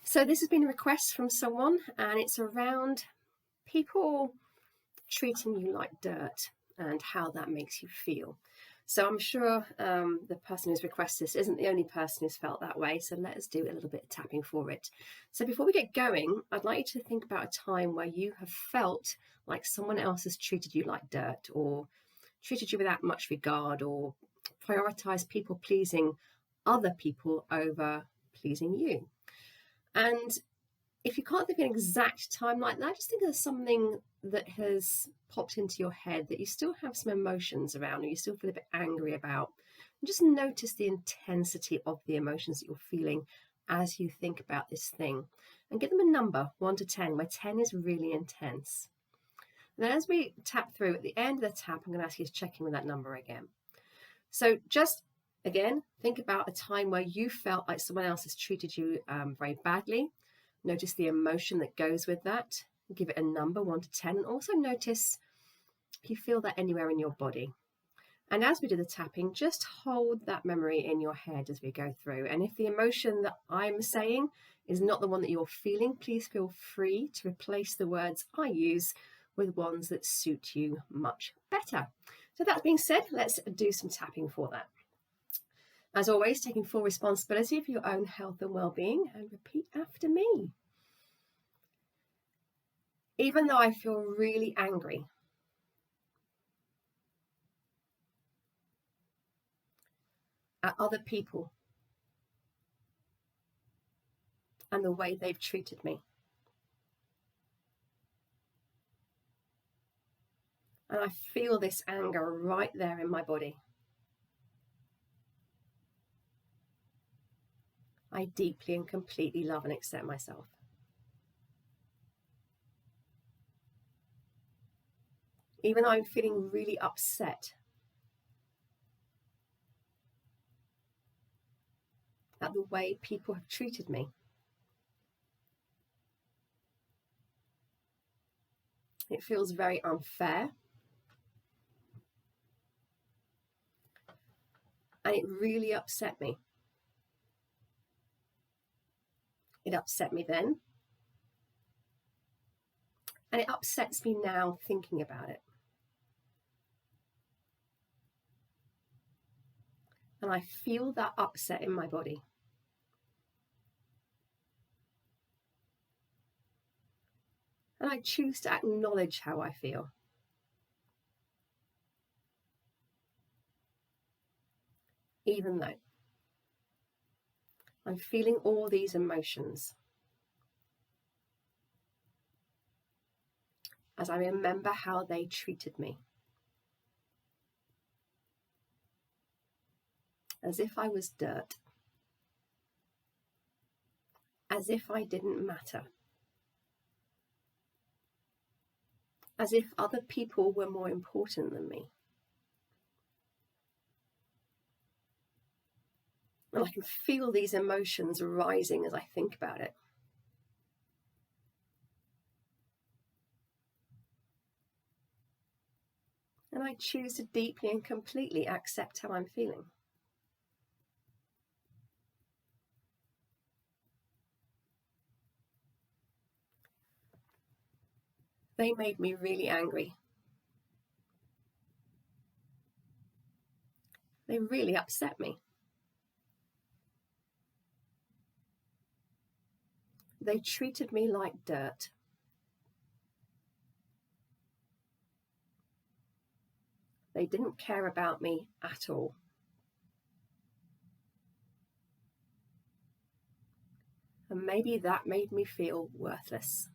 So this has been a request from someone, and it's around people treating you like dirt and how that makes you feel. So I'm sure the person who's requested this isn't the only person who's felt that way. So let us do a little bit of tapping for it. So before we get going, I'd like you to think about a time where you have felt like someone else has treated you like dirt, or treated you without much regard, or prioritized people pleasing other people over pleasing you. And if you can't think of an exact time like that, just think of something that has popped into your head that you still have some emotions around, or you still feel a bit angry about. And just notice the intensity of the emotions that you're feeling as you think about this thing. And give them a number, 1 to 10, where 10 is really intense. And then as we tap through, at the end of the tap, I'm going to ask you to check in with that number again. So just, again, think about a time where you felt like someone else has treated you very badly. Notice the emotion that goes with that. Give it a number, 1 to 10, and also notice if you feel that anywhere in your body. And as we do the tapping, just hold that memory in your head as we go through. And if the emotion that I'm saying is not the one that you're feeling, please feel free to replace the words I use with ones that suit you much better. So that being said, let's do some tapping for that. As always, taking full responsibility for your own health and well-being, and repeat after me. Even though I feel really angry, at other people and the way they've treated me, and I feel this anger right there in my body, I deeply and completely love and accept myself. Even though I'm feeling really upset at the way people have treated me, it feels very unfair, and it really upset me. It upset me then, and it upsets me now thinking about it. And I feel that upset in my body. And I choose to acknowledge how I feel. Even though I'm feeling all these emotions, as I remember how they treated me, as if I was dirt, as if I didn't matter, as if other people were more important than me. And I can feel these emotions rising as I think about it. And I choose to deeply and completely accept how I'm feeling. They made me really angry. They really upset me. They treated me like dirt. They didn't care about me at all. And maybe that made me feel worthless.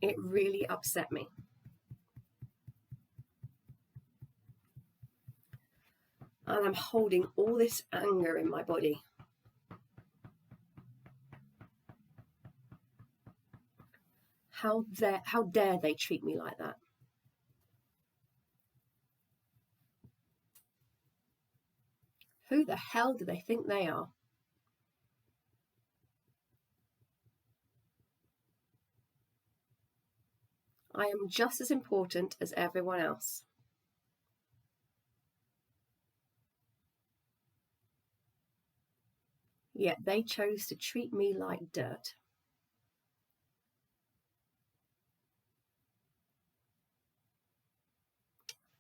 It really upset me. And I'm holding all this anger in my body. How dare they treat me like that? Who the hell do they think they are? I am just as important as everyone else. yet they chose to treat me like dirt.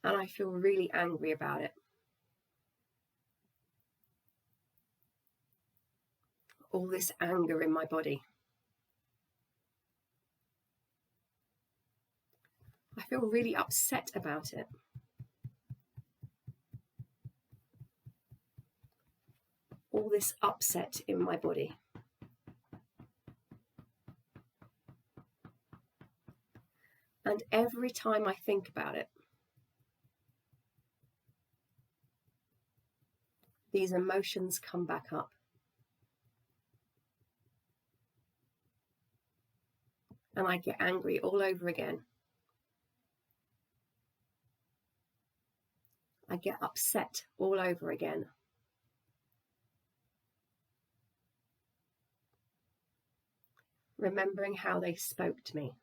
And I feel really angry about it. All this anger in my body. I feel really upset about it. All this upset in my body. And every time I think about it, these emotions come back up. And I get angry all over again. I get upset all over again. Remembering how they spoke to me.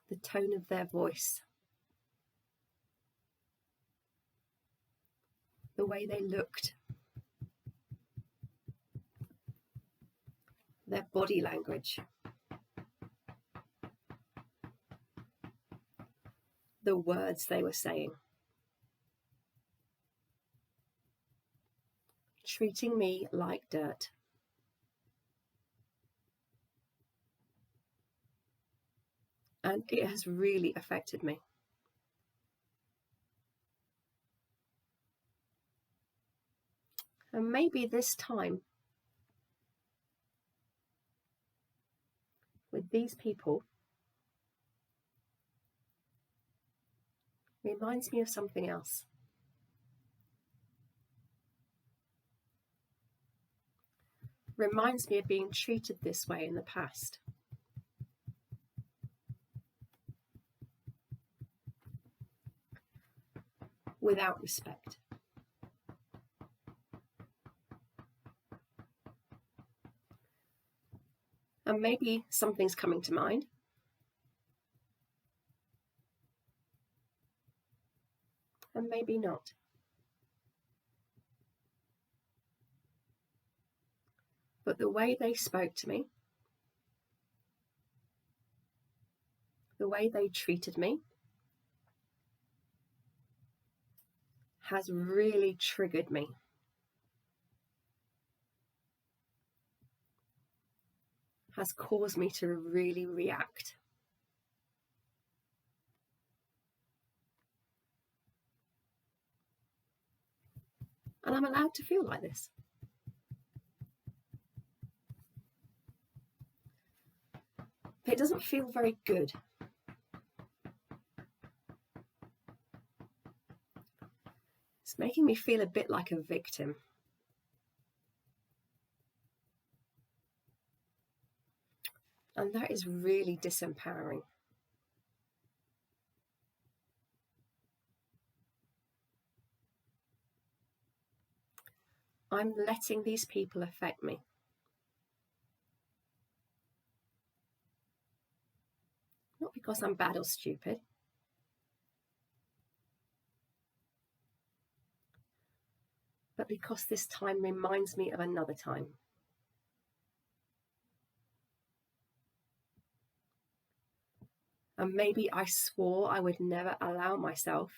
The tone of their voice. The way they looked. Their body language. The words they were saying. Treating me like dirt. And it has really affected me. And maybe this time, with these people, reminds me of something else. Reminds me of being treated this way in the past. Without respect. And maybe something's coming to mind. And maybe not. But the way they spoke to me, the way they treated me, has really triggered me. Has caused me to really react. And I'm allowed to feel like this. But it doesn't feel very good. It's making me feel a bit like a victim. And that is really disempowering. I'm letting these people affect me. Not because I'm bad or stupid. But because this time reminds me of another time. And maybe I swore I would never allow myself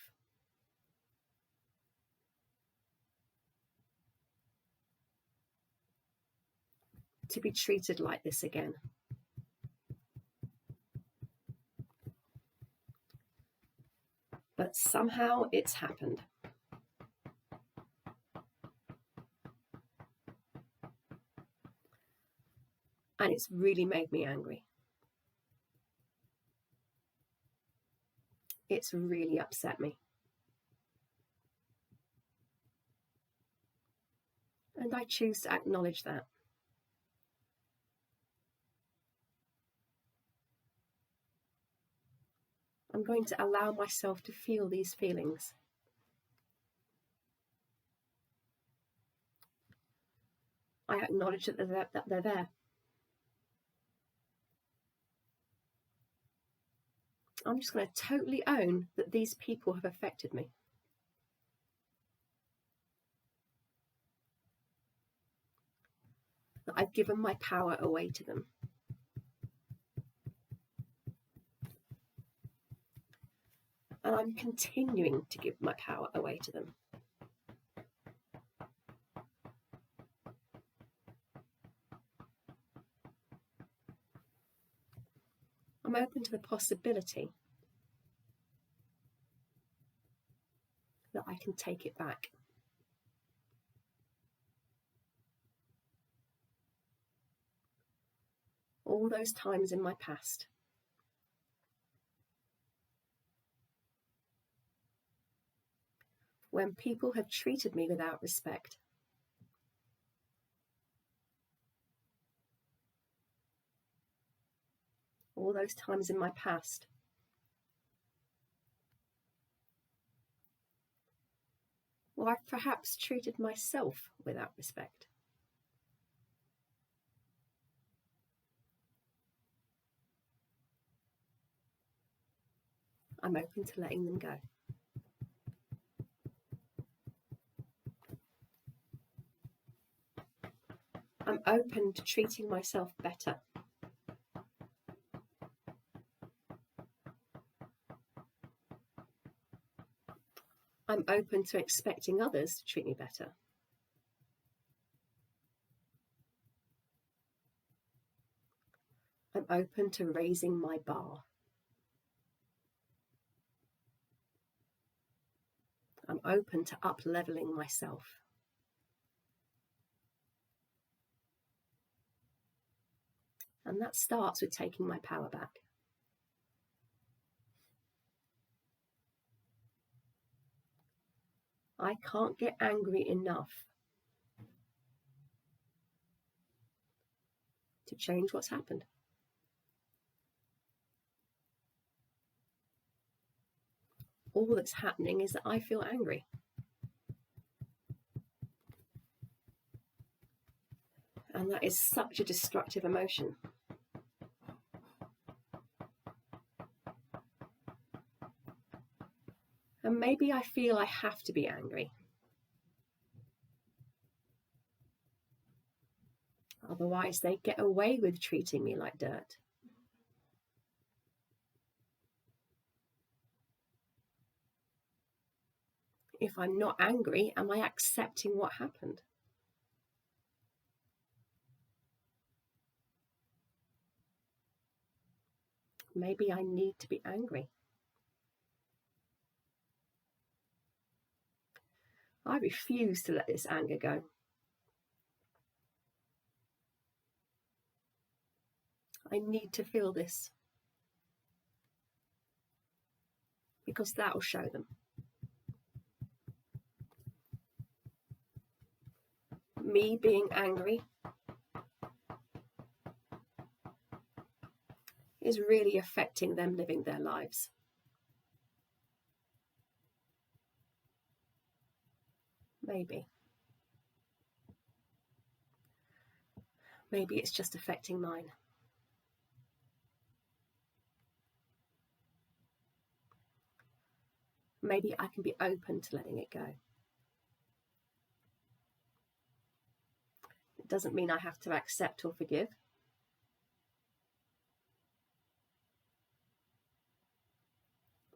to be treated like this again. But somehow it's happened. And it's really made me angry. It's really upset me. And I choose to acknowledge that. I'm going to allow myself to feel these feelings. I acknowledge that they're there. I'm just going to totally own that these people have affected me. that I've given my power away to them. And I'm continuing to give my power away to them. I'm open to the possibility that I can take it back. All those times in my past when people have treated me without respect. All those times in my past where I've perhaps treated myself without respect. I'm open to letting them go. I'm open to treating myself better. I'm open to expecting others to treat me better. I'm open to raising my bar. I'm open to up-leveling myself. And that starts with taking my power back. I can't get angry enough to change what's happened. All that's happening is that I feel angry. And that is such a destructive emotion. And maybe I feel I have to be angry. Otherwise, they get away with treating me like dirt. If I'm not angry, am I accepting what happened? Maybe I need to be angry. I refuse to let this anger go. I need to feel this because that will show them. Me being angry is really affecting them living their lives. Maybe. Maybe it's just affecting mine. Maybe I can be open to letting it go. It doesn't mean I have to accept or forgive.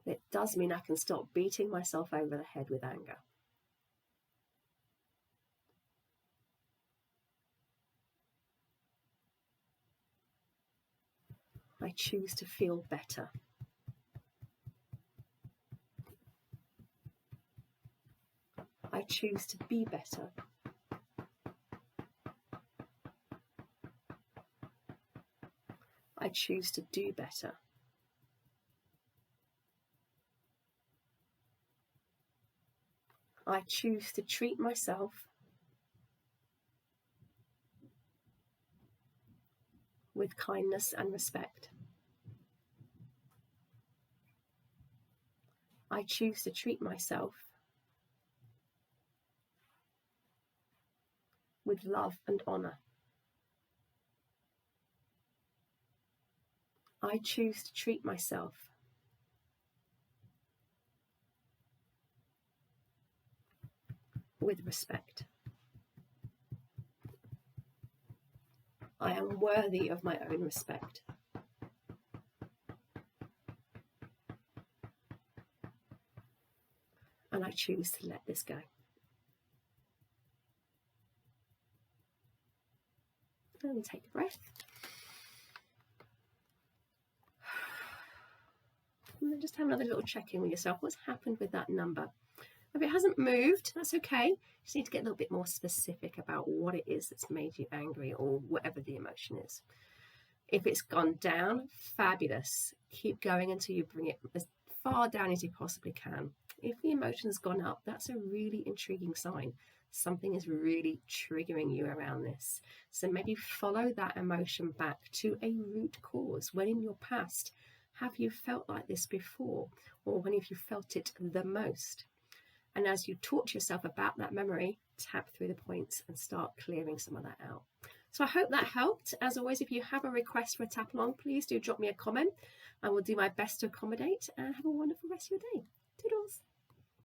It does mean I can stop beating myself over the head with anger. I choose to feel better. I choose to be better. I choose to do better. I choose to treat myself with kindness and respect. I choose to treat myself with love and honor. I choose to treat myself with respect. I am worthy of my own respect. And I choose to let this go. And take a breath. And then just have another little check-in with yourself. What's happened with that number? If it hasn't moved, that's okay. You just need to get a little bit more specific about what it is that's made you angry, or whatever the emotion is. If it's gone down, fabulous. Keep going until you bring it as far down as you possibly can. If the emotion's gone up, that's a really intriguing sign. Something is really triggering you around this. So maybe follow that emotion back to a root cause. When in your past have you felt like this before? Or when have you felt it the most? And as you talk to yourself about that memory, tap through the points and start clearing some of that out. So I hope that helped. As always, if you have a request for a tap along, please do drop me a comment. I will do my best to accommodate, and have a wonderful rest of your day. Toodles.